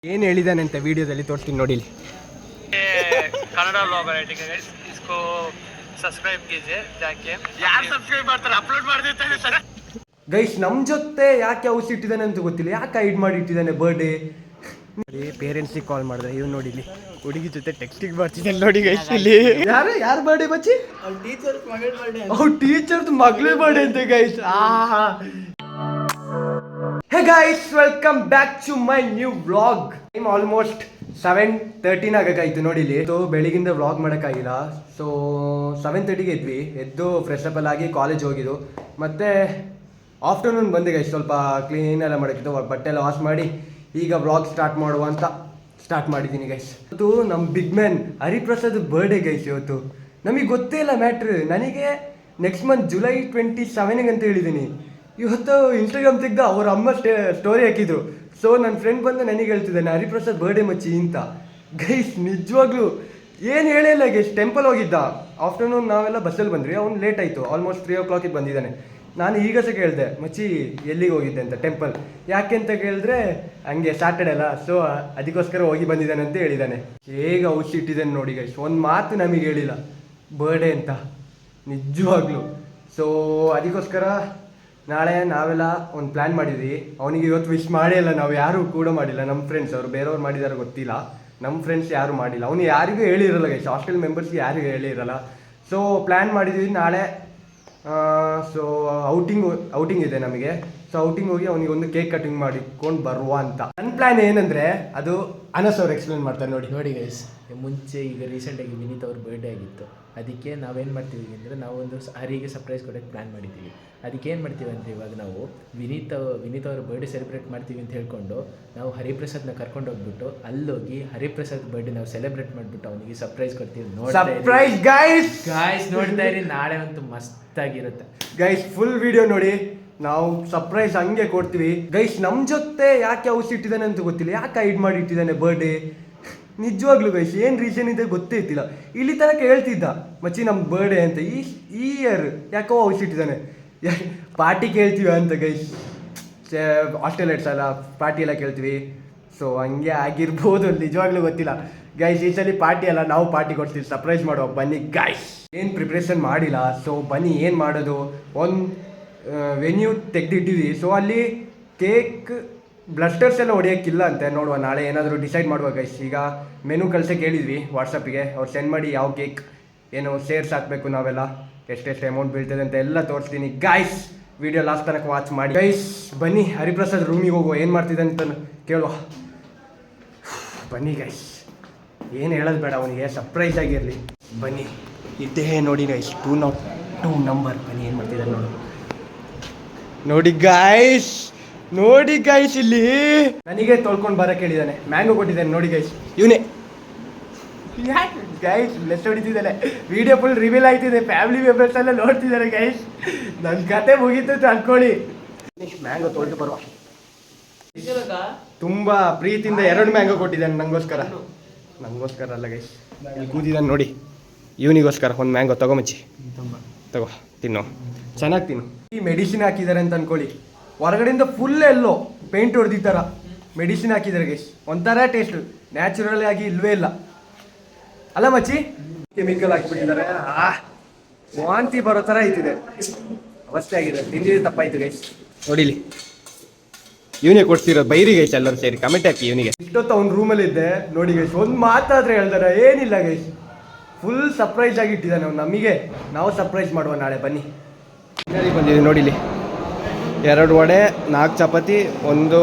ಏನು ಹೇಳಿದಾನೆ ಅಂತ ವಿಡಿಯೋದಲ್ಲಿ ತೋರಿಸ್ತೀನಿ ನೋಡಿ. ಕನ್ನಡ ವ್ಲಾಗರ್ है ठीक है गाइस, इसको सब्सक्राइब कीजिए जाके. ಯಾರು ಸಬ್ಸ್ಕ್ರೈಬ್ ಮಾಡ್ತಾರೆ ಅಪ್ಲೋಡ್ ಮಾಡ್ದಿರ್ತಾನೆ ಸರ್. ಗೈಸ್ ನಮ್ಮ ಜೊತೆ ಯಾಕೆ ಔಷಧಿ ಇಟ್ಟಿದ್ದಾನೆ ಅಂತ ಗೊತ್ತಿಲ್ಲ, ಯಾಕೆ ಹೈಡ್ ಮಾಡಿ ಇಟ್ಟಿದ್ದಾನೆ ಬರ್ಡೇ. ಪೇರೆಂಟ್ಸಿಗೆ ಕಾಲ್ ಮಾಡಿದ್ರೆ ಇವ್ನು ನೋಡಿ ಇಲ್ಲಿ ಹುಡುಗಿ ಜೊತೆ ಟೆಕ್ಸ್ಟಿಗೆ ಬರ್ತಿದ್ದಾನೆ ನೋಡಿ ಗೈಸ್. ಇಲ್ಲಿ ಯಾರು ಬರ್ಡೇ ಬಚ್ಚಿ? ಟೀಚರ್ಸ್ ಮಗಳ ಬರ್ಡೇ ಅಂತ guys. Hey guys, welcome back to my new vlog. Time almost 7:13 ಆಗಕ್ಕಾಯ್ತು ನೋಡಿ ಇಲ್ಲಿ. ಬೆಳಿಗಿಂದ ವ್ಲಾಗ್ ಮಾಡೋಕ್ಕಾಗಿಲ್ಲ. ಸೊ 7:30ಗೆ ಎದ್ವಿ. ಎದ್ದು ಫ್ರೆಶ್ ಅಪ್ ಎಲ್ಲ ಆಗಿ ಕಾಲೇಜ್ ಹೋಗಿದ್ದು. ಮತ್ತೆ ಆಫ್ಟರ್ನೂನ್ ಬಂದೆ ಗೈಸ್, ಸ್ವಲ್ಪ ಕ್ಲೀನ್ ಎಲ್ಲ ಮಾಡೋಕ್ಕಿತ್ತು, ಬಟ್ಟೆ ಎಲ್ಲ ವಾಶ್ ಮಾಡಿ ಈಗ ವ್ಲಾಗ್ ಸ್ಟಾರ್ಟ್ ಮಾಡುವ ಅಂತ ಸ್ಟಾರ್ಟ್ ಮಾಡಿದ್ದೀನಿ ಗೈಸ್. ಇವತ್ತು ನಮ್ಮ big man Hariprasad birthday guys. ಇವತ್ತು ನಮಗೆ ಗೊತ್ತೇ ಇಲ್ಲ ಮ್ಯಾಟ್ರ್. ನನಗೆ ನೆಕ್ಸ್ಟ್ ಮಂತ್ ಜುಲೈ 27 ಅಂತ ಹೇಳಿದ್ದೀನಿ. ಇವತ್ತು ಇನ್ಸ್ಟಾಗ್ರಾಮ್ ತೆಗ್ದು ಅವ್ರ ಅಮ್ಮ ಸ್ಟೋರಿ ಹಾಕಿದ್ರು. ಸೊ ನನ್ನ ಫ್ರೆಂಡ್ ಬಂದು ನನಗೆ ಹೇಳ್ತಿದ್ದಾನೆ ಹರಿಪ್ರಸಾದ್ ಬರ್ಡೇ ಮಚ್ಚಿ ಅಂತ. ಗೈಸ್ ನಿಜವಾಗ್ಲೂ ಏನು ಹೇಳಿಲ್ಲ ಗೈಸ್. ಟೆಂಪಲ್ ಹೋಗಿದ್ದ ಆಫ್ಟರ್ನೂನ್, ನಾವೆಲ್ಲ ಬಸ್ಸಲ್ಲಿ ಬಂದ್ರಿ. ಅವ್ನು ಲೇಟ್ ಆಯಿತು, ಆಲ್ಮೋಸ್ಟ್ 3 o'clock ಬಂದಿದ್ದಾನೆ. ನಾನು ಈಗ ಸಹ ಕೇಳಿದೆ ಮಚ್ಚಿ ಎಲ್ಲಿಗೆ ಹೋಗಿದ್ದೆ ಅಂತ. ಟೆಂಪಲ್ ಯಾಕೆ ಅಂತ ಕೇಳಿದ್ರೆ ಹಂಗೆ ಸ್ಯಾಟರ್ಡೆ ಅಲ್ಲ, ಸೊ ಅದಕ್ಕೋಸ್ಕರ ಹೋಗಿ ಬಂದಿದ್ದಾನೆ ಅಂತ ಹೇಳಿದ್ದಾನೆ. ಹೇಗೆ ಔಷಧಿ ಇಟ್ಟಿದ್ದಾನೆ ನೋಡಿ ಗೈಸ್. ಒಂದು ಮಾತು ನಮಗೆ ಹೇಳಿಲ್ಲ ಬರ್ಡೇ ಅಂತ ನಿಜವಾಗ್ಲೂ. ಸೊ ಅದಕ್ಕೋಸ್ಕರ ನಾಳೆ ನಾವೆಲ್ಲ ಒಂದು ಪ್ಲ್ಯಾನ್ ಮಾಡಿದ್ವಿ. ಅವನಿಗೆ ಇವತ್ತು ವಿಶ್ ಮಾಡೇ ಇಲ್ಲ, ನಾವು ಯಾರೂ ಕೂಡ ಮಾಡಿಲ್ಲ. ನಮ್ಮ ಫ್ರೆಂಡ್ಸ್ ಅವರು ಬೇರೆಯವ್ರು ಮಾಡಿದಾರೆ ಗೊತ್ತಿಲ್ಲ, ನಮ್ಮ ಫ್ರೆಂಡ್ಸ್ ಯಾರು ಮಾಡಿಲ್ಲ. ಅವನು ಯಾರಿಗೂ ಹೇಳಿರಲ್ಲ ಗೈಸ್, ಹಾಸ್ಟೆಲ್ ಮೆಂಬರ್ಸ್ಗೆ ಯಾರಿಗೂ ಹೇಳಿರಲ್ಲ. ಸೊ ಪ್ಲ್ಯಾನ್ ಮಾಡಿದ್ವಿ ನಾಳೆ. ಸೊ ಔಟಿಂಗ್ ಇದೆ ನಮಗೆ. ಸೊ ಔಟಿಂಗ್ ಹೋಗಿ ಅವನಿಗೆ ಒಂದು ಕೇಕ್ ಕಟಿಂಗ್ ಮಾಡಿಕೊಂಡು ಬರುವ ಅಂತ. ನನ್ನ ಪ್ಲ್ಯಾನ್ ಏನಂದರೆ ಅದು ಅನಸ್ ಅವ್ರು ಎಕ್ಸ್ಪ್ಲೇನ್ ಮಾಡ್ತಾರೆ ನೋಡಿ ಗೈಸ್. ಮುಂಚೆ ಈಗ ರೀಸೆಂಟಾಗಿ ವಿನೀತ್ ಅವ್ರ ಬರ್ಡೇ ಆಗಿತ್ತು. ಅದಕ್ಕೆ ನಾವೇನು ಮಾಡ್ತೀವಿ ಅಂದರೆ ನಾವೊಂದು ಹರಿಗೆ ಸರ್ಪ್ರೈಸ್ ಕೊಡೋಕ್ಕೆ ಪ್ಲ್ಯಾನ್ ಮಾಡಿದ್ದೀವಿ. ಅದಕ್ಕೆ ಏನು ಮಾಡ್ತೀವಿ ಅಂದರೆ ಇವಾಗ ನಾವು ವಿನೀತ್ ಅವ್ರ ಬರ್ಡೇ ಸೆಲೆಬ್ರೇಟ್ ಮಾಡ್ತೀವಿ ಅಂತ ಹೇಳ್ಕೊಂಡು ನಾವು ಹರಿಪ್ರಸಾದ್ನ ಕರ್ಕೊಂಡು ಹೋಗ್ಬಿಟ್ಟು ಅಲ್ಲೋಗಿ ಹರಿಪ್ರಸಾದ್ ಬರ್ಡೇ ನಾವು ಸೆಲೆಬ್ರೇಟ್ ಮಾಡಿಬಿಟ್ಟು ಅವನಿಗೆ ಸರ್ಪ್ರೈಸ್ ಕೊಡ್ತೀವಿ. ಸರ್ಪ್ರೈಸ್ ಗೈಸ್ ನೋಡ್ತಾ ಇರಿ, ನಾಳೆ ಅಂತೂ ಮಸ್ತಾಗಿರುತ್ತೆ ಗೈಸ್. ಫುಲ್ ವಿಡಿಯೋ ನೋಡಿ, ನಾವು ಸರ್ಪ್ರೈಸ್ ಹಂಗೆ ಕೊಡ್ತೀವಿ ಗೈಸ್. ನಮ್ಮ ಜೊತೆ ಯಾಕೆ ಔಷಧಿ ಇಟ್ಟಿದ್ದಾನೆ ಅಂತ ಗೊತ್ತಿಲ್ಲ, ಯಾಕೆ ಹೈಡ್ ಮಾಡಿ ಇಟ್ಟಿದ್ದಾನೆ ಬರ್ಡೇ. ನಿಜವಾಗ್ಲೂ ಗೈಸ್ ಏನು ರೀಸನ್ ಇದೆ ಗೊತ್ತೇ ಇತ್ತಿಲ್ಲ. ಇಲ್ಲಿ ತನಕ ಹೇಳ್ತಿದ್ದ ಮಚ್ಚಿ ನಮ್ಮ ಬರ್ಡೇ ಅಂತ. ಈ ಇಯರ್ ಯಾಕೋ ಔಷಧಿ ಇಟ್ಟಿದ್ದಾನೆ. ಪಾರ್ಟಿ ಕೇಳ್ತೀವಿ ಅಂತ ಗೈಸ್. ಹಾಸ್ಟೆಲ್ ಅಲ್ಲ ಪಾರ್ಟಿ ಎಲ್ಲ ಕೇಳ್ತೀವಿ. ಸೊ ಹಂಗೆ ಆಗಿರ್ಬೋದು, ನಿಜವಾಗ್ಲೂ ಗೊತ್ತಿಲ್ಲ ಗೈಸ್. ಈ ಸಲ ಪಾರ್ಟಿ ಅಲ್ಲ, ನಾವು ಪಾರ್ಟಿ ಕೊಡ್ತೀವಿ, ಸರ್ಪ್ರೈಸ್ ಮಾಡುವ ಬನ್ನಿ ಗೈಸ್. ಏನು ಪ್ರಿಪ್ರೇಷನ್ ಮಾಡಿಲ್ಲ. ಸೊ ಬನ್ನಿ ಏನು ಮಾಡೋದು. ಒಂದು ವೆನ್ಯೂ ತೆಗೆದಿಟ್ಟಿದ್ವಿ. ಸೊ ಅಲ್ಲಿ ಕೇಕ್ ಬ್ಲಸ್ಟರ್ಸ್ ಎಲ್ಲ ಹೊಡೆಯೋಕ್ಕಿಲ್ಲ ಅಂತೆ. ನೋಡುವ ನಾಳೆ ಏನಾದರೂ ಡಿಸೈಡ್ ಮಾಡುವ ಗೈಸ್. ಈಗ ಮೆನು ಕಳ್ಸೋಕ್ಕೆ ಹೇಳಿದ್ವಿ ವಾಟ್ಸಪ್ಪಿಗೆ, ಅವ್ರು ಸೆಂಡ್ ಮಾಡಿ ಯಾವ ಕೇಕ್ ಏನು ಸೇರ್ಸ್ ಹಾಕಬೇಕು, ನಾವೆಲ್ಲ ಎಷ್ಟೆಷ್ಟು ಅಮೌಂಟ್ ಬೀಳ್ತದೆ ಅಂತ ಎಲ್ಲ ತೋರಿಸ್ತೀನಿ ಗೈಸ್. ವಿಡಿಯೋ ಲಾಸ್ಟ್ ತನಕ ವಾಚ್ ಮಾಡಿ ಗೈಸ್. ಬನ್ನಿ ಹರಿಪ್ರಸಾದ್ ರೂಮಿಗೆ ಹೋಗುವ, ಏನು ಮಾಡ್ತಿದ್ದೆ ಅಂತ ಕೇಳುವ ಬನ್ನಿ ಗೈಸ್. ಏನು ಹೇಳೋದು ಬೇಡ, ಅವನಿಗೆ ಸರ್ಪ್ರೈಸ್ ಆಗಿರಲಿ. ಬನ್ನಿ ಇದ್ದೇ ನೋಡಿ ಗೈಸ್, 202 ನಂಬರ್. ಬನ್ನಿ ಏನು ಮಾಡ್ತಿದ್ದಾನೆ ನೋಡಿ ಗೈಸ್. ಇಲ್ಲಿ ನನಗೆ ತೊಳ್ಕೊಂಡು ಬರಕ್ಕೆ ಹೇಳಿದ್ದಾನೆ. ಮ್ಯಾಂಗೋ ಕೊಟ್ಟಿದ್ದಾನೆ ನೋಡಿ ಗೈಸ್. ಇವನೇ ಗೈಸ್ ಲೆಸ್ ಹೊಡಿತಿದ್ದಾನೆ. ವಿಡಿಯೋ ಫುಲ್ ರಿವೀಲ್ ಆಯ್ತಿದೆ, ಫ್ಯಾಮಿಲಿ ಮೆಂಬರ್ಸ್ ಎಲ್ಲ ನೋಡ್ತಿದ್ದಾರೆ ಗೈಸ್. ನನ್ನ ಕತೆ ಮುಗೀತು ಅನ್ಕೊಳ್ಳಿ. ಮ್ಯಾಂಗೋ ತೊಳೆದು ಬರುವ. ತುಂಬಾ ಪ್ರೀತಿಯಿಂದ 2 ಮ್ಯಾಂಗೋ ಕೊಟ್ಟಿದ್ದಾನೆ ನಂಗೋಸ್ಕರ ಅಲ್ಲ ಗೈಸ್. ಇಲ್ಲಿ ಕೂತಿದ್ದಾನೆ ನೋಡಿ, ಇವನಿಗೋಸ್ಕರ ಒಂದು ಮ್ಯಾಂಗೋ ತಗೊಂಬಚ್ಚಿ. ತಗೋ ತಿನ್ನು, ಚೆನ್ನಾಗಿ ತಿನ್ನು. ಈ ಮೆಡಿಸಿನ್ ಹಾಕಿದ್ದಾರೆ ಅಂತ ಅನ್ಕೊಳ್ಳಿ. ಹೊರಗಡೆಯಿಂದ ಫುಲ್ ಎಲ್ಲೋ ಪೇಂಟ್ ಹೊಡೆದಿದ್ದಾರ ಮೆಡಿಸಿನ್ ಹಾಕಿದ್ದಾರೆ ಗೈಸ್. ಒಂಥರ ಟೇಸ್ಟ್ ನ್ಯಾಚುರಲ್ ಆಗಿ ಇಲ್ವೇ ಇಲ್ಲ ಅಲ್ಲ ಮಚ್ಚಿ. ಕೆಮಿಕಲ್ ಹಾಕಿಬಿಟ್ಟಿದ್ದಾರೆ. ವಾಂತಿ ಬರೋ ಥರ ಐತಿದೆ, ಅವಸ್ಥೆ ಆಗಿದೆ. ತಿಂದಿದ್ದು ತಪ್ಪಾಯ್ತು ಗೈಸ್. ನೋಡಿಲಿ ಇವನೇ ಕೊಡ್ತಿರೋದು. ಬೈರಿ ಗೈಸ್ ಎಲ್ಲರೂ ಸೇರಿ ಕಮೆಂಟ್ ಹಾಕಿ ಇವನಿಗೆ. ಇಷ್ಟೊತ್ತು ಅವ್ನ ರೂಮಲ್ಲಿ ಇದ್ದೆ ನೋಡಿ ಗೈಸ್. ಒಂದು ಮಾತಾದ್ರೆ ಹೇಳ್ತಾರೆ ಏನಿಲ್ಲ ಗೈಸ್. ಫುಲ್ ಸರ್ಪ್ರೈಸ್ ಆಗಿ ಇಟ್ಟಿದ್ದಾನೆ ಅವ್ನು ನಮಗೆ. ನಾವು ಸರ್ಪ್ರೈಸ್ ಮಾಡುವ ನಾಳೆ ಬನ್ನಿ. ಬಂದಿದೆ ನೋಡಿಲಿ, 2 ವಡೆ, 4 ಚಪಾತಿ, 1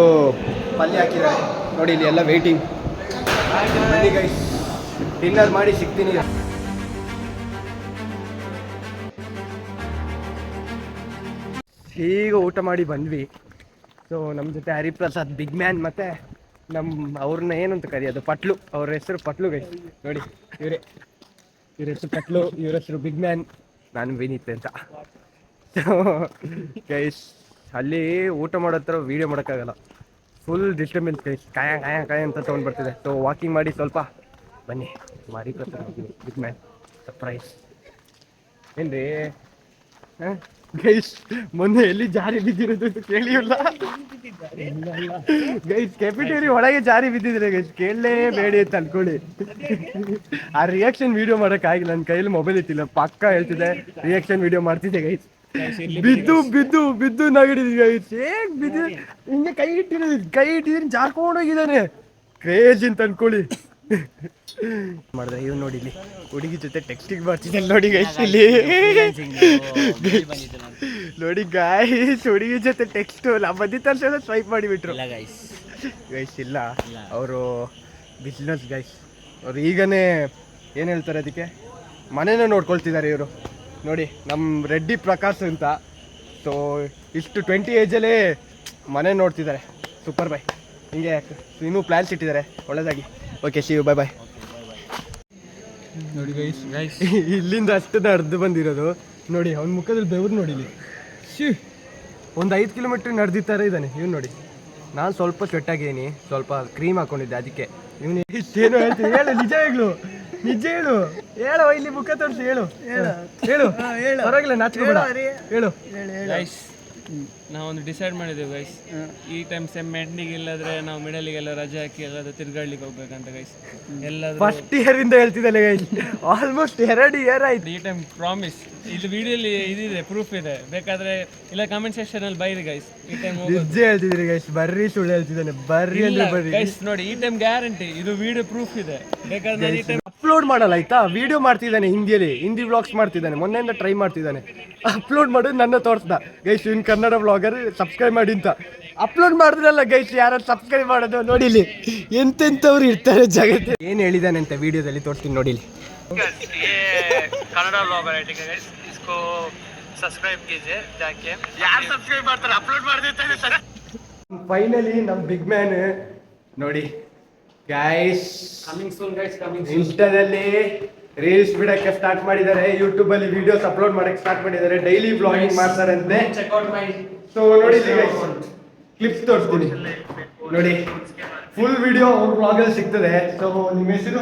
ಪಲ್ಯ ಹಾಕಿದ್ದಾರೆ ನೋಡಿ. ಇಲ್ಲಿ ಎಲ್ಲ ವೆಯ್ಟಿಂಗ್. ಬನ್ನಿ ಗೈಸ್, ಡಿನ್ನರ್ ಮಾಡಿ ಸಿಗ್ತೀನಿ. ಈಗ ಊಟ ಮಾಡಿ ಬಂದ್ವಿ. ಸೊ ನಮ್ಮ ಜೊತೆ ಹರಿಪ್ರಸಾದ್, ಬಿಗ್ ಮ್ಯಾನ್, ಮತ್ತು ಅವ್ರನ್ನ ಏನಂತ ಕರೆಯೋದು, ಪಟ್ಲು. ಅವ್ರ ಹೆಸರು ಪಟ್ಲು ಗೈಸ್. ನೋಡಿ ಇವ್ರ ಹೆಸರು ಪಟ್ಲು, ಇವ್ರ ಹೆಸರು ಬಿಗ್ ಮ್ಯಾನ್, ನಾನು ವಿನೀತ್ ಅಂತ. ಸೊ ಗೈಸ್ ಅಲ್ಲಿ ಊಟ ಮಾಡೋ ಹತ್ರ ವೀಡಿಯೋ ಮಾಡೋಕ್ಕಾಗಲ್ಲ, ಫುಲ್ ಡಿಸ್ಟರ್ಬೆನ್ಸ್ ಗೈಸ್. ಕಾಯ ಅಂತ ತೊಗೊಂಡು ಬರ್ತಿದೆ. ಸೊ ವಾಕಿಂಗ್ ಮಾಡಿ ಸ್ವಲ್ಪ ಬನ್ನಿ. ಹರಿಪ್ರಸಾದ್ ಬಿಗ್ ಮ್ಯಾನ್ ಸರ್ಪ್ರೈಸ್ ಏನ್ರಿ. ಗೈಸ್ ಮೊನ್ನೆ ಎಲ್ಲಿ ಜಾರಿ ಬಿದ್ದಿರೋದು ಅಂತ ಕೇಳಿಲ್ಲ ಗೈಸ್, ಕೆಪಿಟೇರಿ ಒಳಗೆ ಜಾರಿ ಬಿದ್ದಿದ್ರೆ ಗೈಸ್, ಕೇಳಲೇಬೇಡಿ ಅಂತ ಅನ್ಕೊಳ್ಳಿ. ಆ ರಿಯಾಕ್ಷನ್ ವಿಡಿಯೋ ಮಾಡಕ್ ಆಗಿಲ್ಲ, ನನ್ನ ಕೈಯಲ್ಲಿ ಮೊಬೈಲ್ ಇತ್ತಿಲ್ಲ, ಪಕ್ಕ ಹೇಳ್ತಿದ್ದೆ ರಿಯಾಕ್ಷನ್ ವಿಡಿಯೋ ಮಾಡ್ತಿದ್ದೆ ಗೈಸ್. ಬಿದ್ದು ಬಿದ್ದು ಬಿದ್ದು ನಗಡಿದ್ವಿ ಗೈಸ್, ಹೇಗ್ ಬಿದ್ದು ಹಿಂಗೆ ಕೈ ಇಟ್ಟಿದ್ದೀನಿ ಜಾರ್ಕೊಂಡೋಗಿದ್ದಾನೆ, ಕ್ರೇಜ್ ಅಂತ ಅನ್ಕೊಳ್ಳಿ. ಮಾಡಿದ್ರೆ ಇವ್ ನೋಡಿ ಇಲ್ಲಿ ಹುಡುಗಿ ಜೊತೆ ಟೆಕ್ಸ್ಟಿಂಗ್ ಮಾಡ್ತಿದ್ದೆ ನೋಡಿ ಗೈಸ್, ಇಲ್ಲಿ ನೋಡಿ ಗಾಯ್ಸ್, ಹುಡುಗಿ ಜೊತೆ ಟೆಕ್ಸ್ಟ್ ಬಂದಿದ್ದ ತಕ್ಷಣ ಸ್ವೈಪ್ ಮಾಡಿಬಿಟ್ರು ಗೈಸ್. ಇಲ್ಲ ಅವರು ಬಿಸ್ನೆಸ್ ಗೈಸ್, ಅವ್ರು ಈಗನೇ ಏನು ಹೇಳ್ತಾರೆ ಅದಕ್ಕೆ, ಮನೇನ ನೋಡ್ಕೊಳ್ತಿದ್ದಾರೆ ಇವರು ನೋಡಿ, ನಮ್ಮ ರೆಡ್ಡಿ ಪ್ರಕಾಶ್ ಅಂತ. ಸೊ ಇಷ್ಟು 20 ಏಜಲ್ಲೇ ಮನೆ ನೋಡ್ತಿದ್ದಾರೆ, ಸೂಪರ್ ಬಾಯ್. ಹಿಂಗೆ ಇನ್ನೂ ಪ್ಲ್ಯಾನ್ಸ್ ಇಟ್ಟಿದ್ದಾರೆ ಒಳ್ಳೆದಾಗಿ. ಓಕೆ ಸಿ ಯು, ಬಾಯ್ ಬಾಯ್. ನೋಡಿ ಗೈಸ್, ಇಲ್ಲಿಂದ ಅಷ್ಟು ನಡೆದು ಬಂದಿರೋದು ನೋಡಿ, ಅವ್ನ ಮುಖದಲ್ಲಿ ಬೆವರು ನೋಡಿ ಇಲ್ಲಿ, ಒಂದು 5 ಕಿಲೋಮೀಟ್ರ್ ನಡೆದಿತ್ತಾರೆ ಇದ್ದಾನೆ ಇವ್ನು ನೋಡಿ. ನಾನು ಸ್ವಲ್ಪ ಸ್ವೆಟ್ ಆಗಿದ್ದೀನಿ, ಸ್ವಲ್ಪ ಕ್ರೀಮ್ ಹಾಕೊಂಡಿದ್ದೆ, ಅದಕ್ಕೆ ಇವನು ಏನು ಹೇಳ್ತೀನಿ ಹೇಳು, ನಿಜ ಹೇಳು ಇಲ್ಲಿ ಮುಖ ತೋರಿಸಿ ಹೇಳು ಪರವಾಗಿಲ್ಲ, ನಾಚ್ಕೋಬೇಡ, ಹೇಳು. ನಾವೊಂದು ಡಿಸೈಡ್ ಮಾಡಿದ್ದೇವೆ ಗೈಸ್, ಈ ಟೈಮ್ ಸೆಮ್ ಎಂಡಿಗೆ ಇಲ್ಲದ್ರೆ ನಾವು ಮಿಡಲಿಗೆಲ್ಲ ರಜೆ ಹಾಕಿ ಎಲ್ಲಾದ್ರೂ ತಿರ್ಗಾಡ್ಲಿಕ್ಕೆ ಹೋಗ್ಬೇಕಂತ ಗೈಸ್. ಎಲ್ಲಾದ್ರೂ ಫಸ್ಟ್ ಇಯರ್ ಇಂದ ಹೇಳ್ತಿದ್ದಲ್ಲ ಗೈಸ್, ಆಲ್ಮೋಸ್ಟ್ 2 ಇಯರ್ ಆಯ್ತು. ಈ ಟೈಮ್ ಪ್ರಾಮಿಸ್, ಇದು ವಿಡಿಯೋಲಿ ಇದಿದೆ, ಪ್ರೂಫ್ ಇದೆ, ಬೇಕಾದ್ರೆ ಇಲ್ಲ ಕಮೆಂಟ್ ಸೆಕ್ಷನ್ ಅಲ್ಲಿ ಬೈರಿ ಗೈಸ್. ಈ ಟೈಮ್ ನಿಜ ಹೇಳ್ತಿದ್ರಿ ಗೈಸ್, ಬರ್ರಿ ಸುಳ್ಳು ಹೇಳ್ತಿದ್ದಾನೆ, ಬರ್ರಿ ಅಂದ್ರೆ ಬರ್ರಿ ಗೈಸ್. ನೋಡಿ ಈ ಟೈಮ್ ಗ್ಯಾರಂಟಿ, ಇದು ವಿಡಿಯೋ ಪ್ರೂಫ್ ಇದೆ, ಬೇಕಾದ್ರೆ ಈ ಟೈಮ್ ಅಪ್ಲೋಡ್ ಮಾಡಲ್ಲ ಆಯ್ತಾ, ವಿಡಿಯೋ ಮಾಡ್ತಿದ್ದಾನೆ ಹಿಂದಿ ವ್ಲಾಗ್ಸ್ ಮಾಡ್ತಿದ್ದಾನೆ, ಮೊನ್ನೆಯಿಂದ ಟ್ರೈ ಮಾಡ್ತಿದ್ದಾನೆ. ಅಪ್ಲೋಡ್ ಮಾಡೋದು ನನ್ನ ತೋರಿಸ್ದ ಗೈಸ್, ಇನ್ ಕನ್ನಡ ವ್ಲಾಗರ್ ಸಬ್ಸ್ಕ್ರೈಬ್ ಮಾಡಿ ಅಂತ. ಅಪ್ಲೋಡ್ ಮಾಡಿದ್ರಲ್ಲ ಗೈಸ್, ಯಾರು ಸಬ್ಸ್ಕ್ರೈಬ್ ಮಾಡೋದು ನೋಡಿಲಿ, ಎಂತೆಂಥವ್ರು ಇರ್ತಾರೆ ಜಗತ್ತು. ಏನು ಹೇಳಿದಾನೆ ಅಂತ ವಿಡಿಯೋದಲ್ಲಿ ತೋರಿಸ್ತೀನಿ ನೋಡಿಲಿ. ಕನ್ನಡ ವ್ಲಾಗರ್ है ठीक है गाइस, इसको सब्सक्राइब कीजिए जाके. ಯಾರು ಸಬ್ಸ್ಕ್ರೈಬ್ ಮಾಡ್ತಾರೆ, ಅಪ್ಲೋಡ್ ಮಾಡ್ತಿರ್ತಾರೆ ಸರ್. ಫೈನಲಿ ನಮ್ಮ ಬಿಗ್ ಮ್ಯಾನ್ ನೋಡಿ guys, coming soon guys, coming ಇನ್ಸ್ಟಾದಲ್ಲಿ ರೀಲ್ಸ್ ಬಿಡಕ್ಕೆ ಸ್ಟಾರ್ಟ್ ಮಾಡಿದ್ದಾರೆ, ಯೂಟ್ಯೂಬ್ ಅಲ್ಲಿ ವಿಡಿಯೋಸ್ ಅಪ್ಲೋಡ್ ಮಾಡಕ್ಕೆ ಸ್ಟಾರ್ಟ್ ಮಾಡಿದ್ದಾರೆ, ಡೈಲಿ ವ್ಲಾಗಿಂಗ್ ಮಾಡ್ತಾರಂತೆ. Check out my. ಸೊ ನೋಡಿ ಕ್ಲಿಪ್ಸ್ ತೋರಿಸ್ತೀನಿ ನೋಡಿ, ಫುಲ್ ವಿಡಿಯೋ ವ್ಲಾಗ್ ಅಲ್ಲಿ ಸಿಗ್ತದೆ. ಸೊ ನಿಮ್ಮ ಹೆಸರು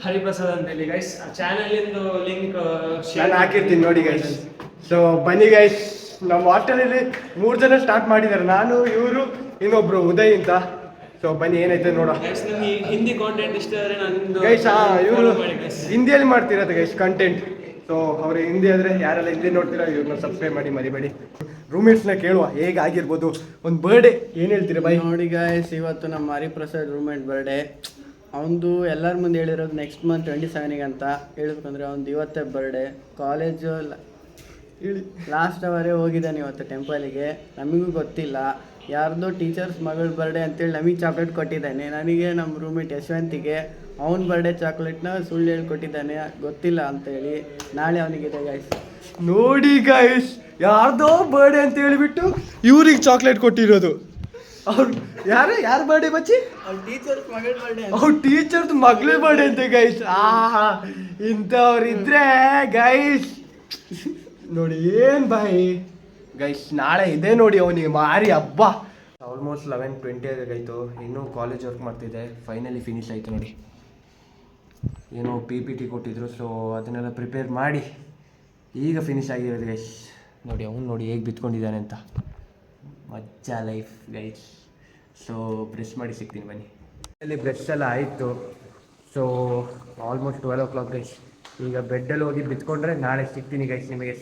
ಹರಿಪ್ರಸಾದ್ ಅಂತ ಹೇಳಿ ಗೈಸ್, ಚಾನೆಲ್ ಇಂದು ಲಿಂಕ್ ನಾನು ಹಾಕಿರ್ತೀನಿ ನೋಡಿ ಗೈಸ್. ಸೊ ಬನ್ನಿ ಗೈಸ್, ನಮ್ಮ ಹಾಸ್ಟೆಲಲ್ಲಿ 3 ಜನ ಸ್ಟಾರ್ಟ್ ಮಾಡಿದ್ದಾರೆ, ನಾನು, ಇವರು, ಇನ್ನೊಬ್ರು ಉದಯ್ ಅಂತ. ಸೊ ಬನ್ನಿ ಏನಾಯ್ತು ನೋಡ ಗೈಸ್. ನಿಮಗೆ ಹಿಂದಿ ಕಾಂಟೆಂಟ್ ಇಷ್ಟ ಆದರೆ ನಾನು ಗೈಸ್, ಇವರು ಹಿಂದಿಯಲ್ಲಿ ಮಾಡ್ತಿರೋದು ಗೈಸ್ ಕಂಟೆಂಟ್. ಸೊ ಅವ್ರು ಹಿಂದಿ ಆದರೆ ಯಾರೆಲ್ಲ ಹಿಂದಿ ನೋಡ್ತೀರಾ ಇವ್ರನ್ನ ಸಬ್ಸ್ಕ್ರೈಬ್ ಮಾಡಿ ಮರಿಬೇಡಿ. ರೂಮ್ಮೇಟ್ಸ್ನ ಕೇಳುವ ಹೇಗಾಗಿರ್ಬೋದು ಒಂದು ಬರ್ಡೇ, ಏನು ಹೇಳ್ತೀರಾ ಬೈ? ನೋಡಿ ಗಾಯ್ಸ್, ಇವತ್ತು ನಮ್ಮ ಹರಿಪ್ರಸಾದ್ ರೂಮ್ಮೇಟ್ ಬರ್ಡೇ. ಅವನದು ಎಲ್ಲರ ಮುಂದೆ ಹೇಳಿರೋದು ನೆಕ್ಸ್ಟ್ ಮಂತ್ 27ಗೆ ಅಂತ. ಹೇಳ್ಬೇಕಂದ್ರೆ ಅವ್ನದು ಇವತ್ತೇ ಬರ್ಡೇ. ಕಾಲೇಜು ಲಾಸ್ಟ್ ಅವರೇ ಹೋಗಿದ್ದಾನೆ ಇವತ್ತು ಟೆಂಪಲಿಗೆ. ನಮಗೂ ಗೊತ್ತಿಲ್ಲ, ಯಾರ್ದೋ ಟೀಚರ್ಸ್ ಮಗಳ ಬರ್ಡೇ ಅಂತೇಳಿ ನಮಗೆ ಚಾಕ್ಲೇಟ್ ಕೊಟ್ಟಿದ್ದಾನೆ, ನನಗೆ ನಮ್ಮ ರೂಮ್ಮೇಟ್ ಯಶವಂತಿಗೆ ಅವನ ಬರ್ಡೇ ಚಾಕ್ಲೇಟ್ನ ಸುಳ್ಳು ಹೇಳ್ಕೊಟ್ಟಿದ್ದಾನೆ, ಗೊತ್ತಿಲ್ಲ ಅಂತೇಳಿ. ನಾಳೆ ಅವನಿಗಿದೆ ಗಾಯ್ಸ್. ನೋಡಿ ಗಾಯ್ಸ್, ಯಾರ್ದೋ ಬರ್ಡೇ ಅಂತ ಹೇಳಿಬಿಟ್ಟು ಇವ್ರಿಗೆ ಚಾಕ್ಲೇಟ್ ಕೊಟ್ಟಿರೋದು. ಅವ್ರು ಯಾರ ಬರ್ಡೇ ಬಚ್ಚಿ? ಅವ್ರ ಟೀಚರ್ಸ್ ಮಗಳ ಬರ್ಡೇ. ಅವ್ರ ಟೀಚರ್ಸ್ ಮಗಳ ಬರ್ಡೇ ಅಂತ ಗೈಸ್. ಇಂಥವ್ರಿದ್ರೆ ಗೈಸ್ ನೋಡಿ ಏನು ಬಾಯಿ ಗೈಸ್, ನಾಳೆ ಇದೆ ನೋಡಿ ಅವನಿಗೆ ಮಾರಿ ಹಬ್ಬ. ಆಲ್ಮೋಸ್ಟ್ 11:20 ಆಗಾಯಿತು, ಇನ್ನೂ ಕಾಲೇಜ್ ವರ್ಕ್ ಮಾಡ್ತಿದ್ದೆ, ಫೈನಲಿ ಫಿನಿಶ್ ಆಯಿತು ನೋಡಿ. ಏನೋ PPT ಕೊಟ್ಟಿದ್ರು, ಸೊ ಅದನ್ನೆಲ್ಲ ಪ್ರಿಪೇರ್ ಮಾಡಿ ಈಗ ಫಿನಿಶ್ ಆಗಿರೋದು ಗೈಸ್. ನೋಡಿ ಅವ್ನು ನೋಡಿ ಹೇಗೆ ಬಿತ್ಕೊಂಡಿದ್ದಾನೆ ಅಂತ, ಮಜಾ ಲೈಫ್ ಗೈಸ್. ಸೊ ಬ್ರಷ್ ಮಾಡಿ ಸಿಗ್ತೀನಿ ಬನ್ನಿ. ಅಲ್ಲಿ ಬ್ರಷ್ ಎಲ್ಲ ಆಯಿತು. So almost 12 o'clock guys. ಈಗ ಬೆಡ್ಡಲ್ಲಿ ಹೋಗಿ ಬಿತ್ಕೊಂಡ್ರೆ ನಾಳೆ ಸಿಗ್ತೀನಿ ಗೈಸ್ ನಿಮಗೆ.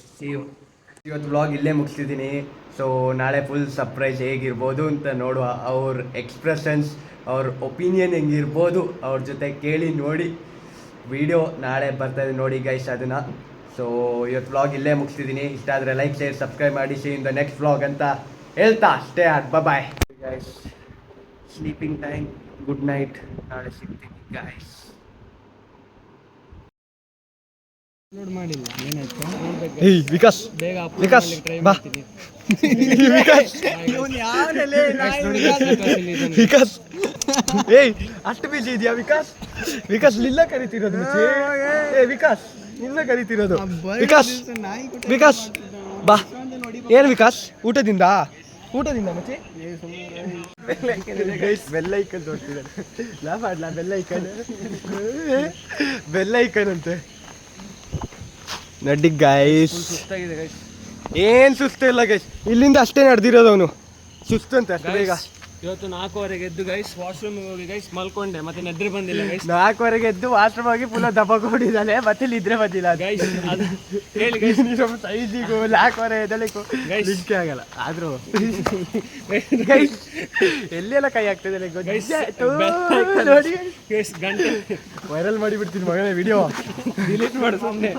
ಇವತ್ತು ವ್ಲಾಗ್ ಇಲ್ಲೇ ಮುಗಿಸ್ತಿದ್ದೀನಿ. ಸೊ ನಾಳೆ ಫುಲ್ ಸರ್ಪ್ರೈಸ್ ಹೇಗಿರ್ಬೋದು ಅಂತ ನೋಡುವ. ಅವ್ರ ಎಕ್ಸ್ಪ್ರೆಷನ್ಸ್, ಅವ್ರ ಒಪಿನಿಯನ್ ಹೆಂಗಿರ್ಬೋದು ಅವ್ರ ಜೊತೆ ಕೇಳಿ ನೋಡಿ. ವಿಡಿಯೋ ನಾಳೆ ಬರ್ತದೆ ನೋಡಿ ಗೈಸ್ ಅದನ್ನು. ಸೊ ಇವತ್ತು ವ್ಲಾಗ್ ಇಲ್ಲೇ ಮುಗಿಸ್ತಿದ್ದೀನಿ. ಇಷ್ಟ ಆದರೆ ಲೈಕ್, ಶೇರ್, ಸಬ್ಸ್ಕ್ರೈಬ್ ಮಾಡಿ. See in the next vlog ಅಂತ ಹೇಳ್ತಾ ಅಷ್ಟೇ. Bye guys, sleeping time, good night. ನಾಳೆ ಸಿಗ್ತೀನಿ ಗೈಸ್. ಅಪ್ಲೋಡ್ ಮಾಡಿಲ್ಲ, ಏನಾಯ್ತು ಏಯ್ ವಿಕಾಸ್, ಬೇಗ ವಿಕಾಸ್ ಬಾ. ವಿಕಾಸ್ ಏಯ್ ಅಷ್ಟು ಬಿಸಿ ಇದೆಯಾ ವಿಕಾಸ್? ವಿಕಾಸ್ ನಿನ್ನ ಕರಿತಿರೋದು ಮುಚ್ಚಿ. ಏ ವಿಕಾಸ್ ನಿನ್ನ ಕರಿತಿರೋದು. ವಿಕಾಸ್ ವಿಕಾಸ್ ಬಾ. ಏನು ವಿಕಾಸ್, ಊಟದಿಂದ ಮುಚ್ಚಿ ಬೆಲ್ಲೈಕನ್ ತೋರಿಸಿದ್ದಾರೆ. ಲಾ ಮಾಡ್ಲಾ ಬೆಲ್ಲೈಕನ್ ಅಂತೆ. ನಡ್ಡಿ ಗೈಸ್. ಸುಸ್ತಾಗಿದೆ ಗೈಸ್. ಏನು ಸುಸ್ತು ಇಲ್ಲ ಗೈಸ್, ಇಲ್ಲಿಂದ ಅಷ್ಟೇ ನಡೆದಿರೋದು ಅವನು, ಸುಸ್ತು ಅಂತ ಅಷ್ಟು ಬೇಗ. ಇವತ್ತು 4:15 ಎದ್ದು ಗೈಸ್ ವಾಶ್ರೂಮ್ ಹೋಗಿ ಗೈಸ್ ಮಲ್ಕೊಂಡೆ, ಮತ್ತೆ ನಿದ್ರೆ ಬಂದಿಲ್ಲ ಗೈಸ್. 4:15 ಎದ್ದು ವಾಶ್ರೂಮ್ ಆಗಿ ಪುನಃ ದಬ್ಬ ಕೊಡಿದ್ದಾನೆ, ಮತ್ತೆ ನಿದ್ರೆ ಬಂದಿಲ್ಲ ಗೈಸ್ ಅದು ಹೇಳಿ ಗೈಸ್, ಸೈಜಿಗೂ 4:15 ಎದ್ದಲಿಕ್ಕೂ Guys. ಲಿಂಕೆ ಆಗಲ್ಲ. ಆದ್ರೂ ಗೈಸ್ ಎಲ್ಲೆಲ್ಲ ಕೈ ಆಗ್ತದೆ ನೋಡಿ, ಗೈಸ್ ಗಂಟೆ ವೈರಲ್ ಮಾಡಿಬಿಡ್ತೀನಿ ಮಗನೇ ವಿಡಿಯೋ ಡಿಲೀಟ್ ಮಾಡು ಸುಮ್ಮನೆ.